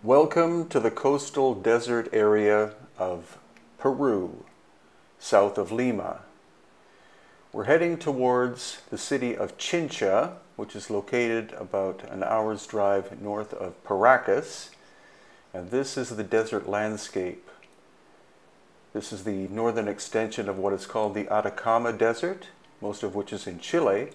Welcome to the coastal desert area of Peru, south of Lima. We're heading towards the city of Chincha, which is located about an hour's drive north of Paracas, and this is the desert landscape. This is the northern extension of what is called the Atacama Desert, most of which is in Chile.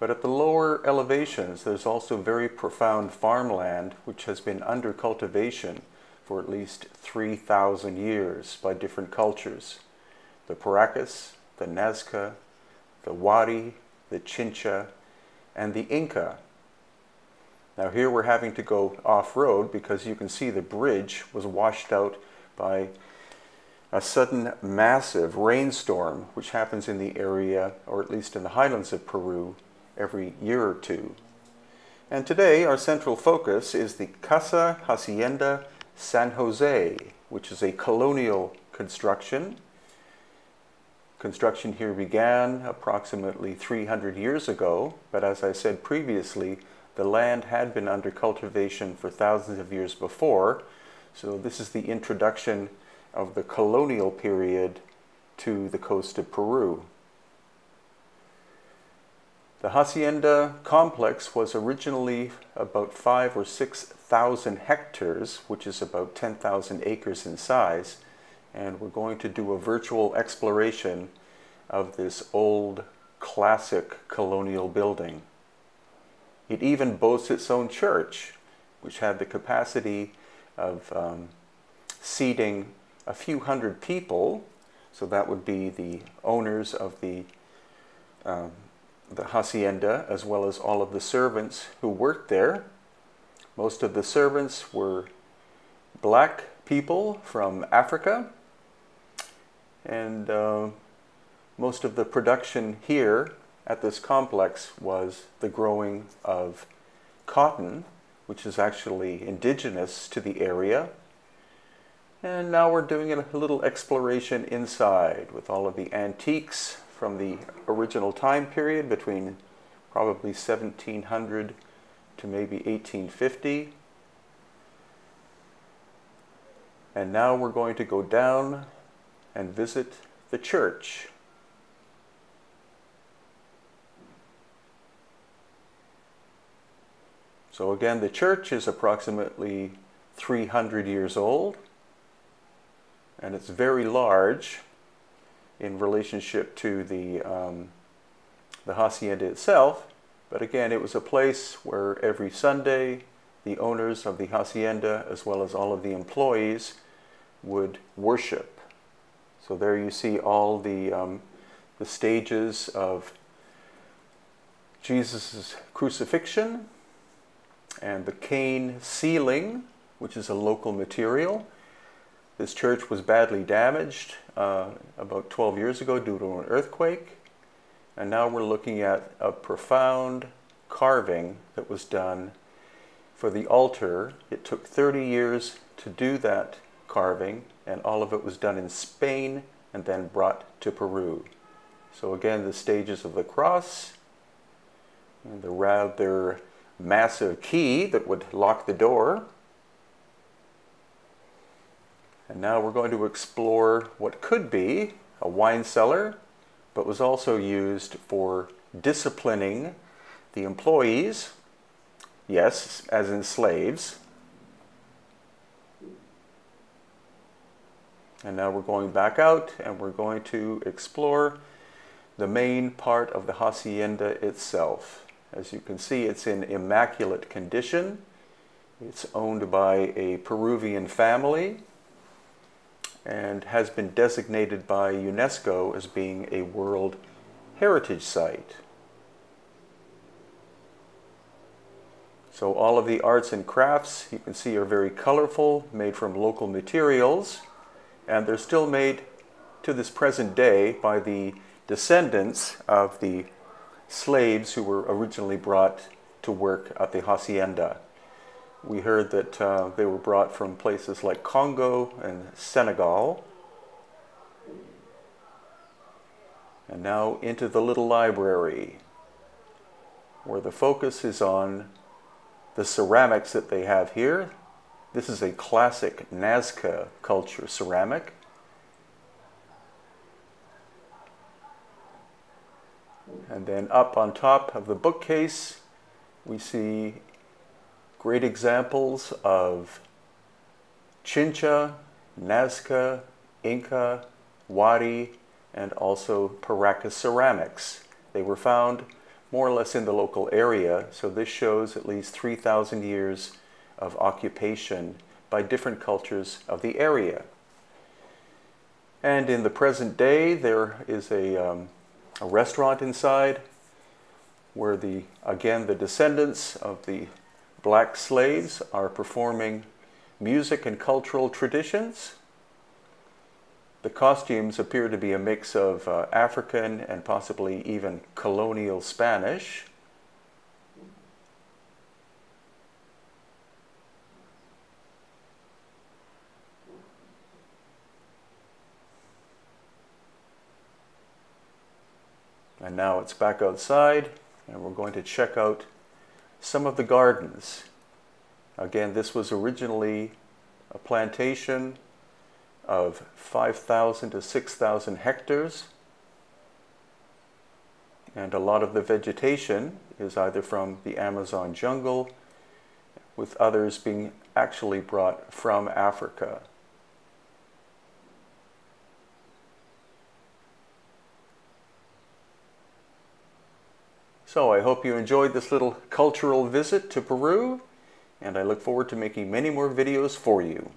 But at the lower elevations, there's also very profound farmland which has been under cultivation for at least 3,000 years by different cultures. The Paracas, the Nazca, the Wari, the Chincha, and the Inca. Now here we're having to go off-road because you can see the bridge was washed out by a sudden massive rainstorm which happens in the area, or at least in the highlands of Peru, every year or two. And today our central focus is the Casa Hacienda San Jose, which is a colonial construction. Construction here began approximately 300 years ago, but as I said previously, the land had been under cultivation for thousands of years before, so this is the introduction of the colonial period to the coast of Peru. The Hacienda complex was originally about 5,000 or 6,000 hectares, which is about 10,000 acres in size, and we're going to do a virtual exploration of this old classic colonial building. It even boasts its own church, which had the capacity of seating a few hundred people, so that would be the owners of the hacienda, as well as all of the servants who worked there. Most of the servants were black people from Africa, and most of the production here at this complex was the growing of cotton, which is actually indigenous to the area. And now we're doing a little exploration inside with all of the antiques from the original time period between probably 1700 to maybe 1850. And now we're going to go down and visit the church. So again, the church is approximately 300 years old, and it's very large in relationship to the hacienda itself. But again, it was a place where every Sunday the owners of the hacienda, as well as all of the employees, would worship. So there you see all the stages of Jesus' crucifixion, and the cane ceiling, which is a local material. This church was badly damaged about 12 years ago due to an earthquake, and now we're looking at a profound carving that was done for the altar. It took 30 years to do that carving, and all of it was done in Spain and then brought to Peru. So again, the stages of the cross, and the rather massive key that would lock the door. And now we're going to explore what could be a wine cellar, but was also used for disciplining the employees, yes, as in slaves. And now we're going back out and we're going to explore the main part of the hacienda itself. As you can see, it's in immaculate condition. It's owned by a Peruvian family and has been designated by UNESCO as being a World Heritage Site. So all of the arts and crafts you can see are very colorful, made from local materials, and they're still made to this present day by the descendants of the slaves who were originally brought to work at the hacienda. We heard that they were brought from places like Congo and Senegal. And now into the little library, where the focus is on the ceramics that they have here, This is a classic Nazca culture ceramic. And then up on top of the bookcase, we see great examples of Chincha, Nazca, Inca, Wari, and also Paracas ceramics. They were found more or less in the local area, so this shows at least 3,000 years of occupation by different cultures of the area. And in the present day, there is a restaurant inside where again the descendants of the black slaves are performing music and cultural traditions. The costumes appear to be a mix of African and possibly even colonial Spanish. And now it's back outside, and we're going to check out some of the gardens. Again, this was originally a plantation of 5,000 to 6,000 hectares, and a lot of the vegetation is either from the Amazon jungle, with others being actually brought from Africa. So I hope you enjoyed this little cultural visit to Peru, and I look forward to making many more videos for you.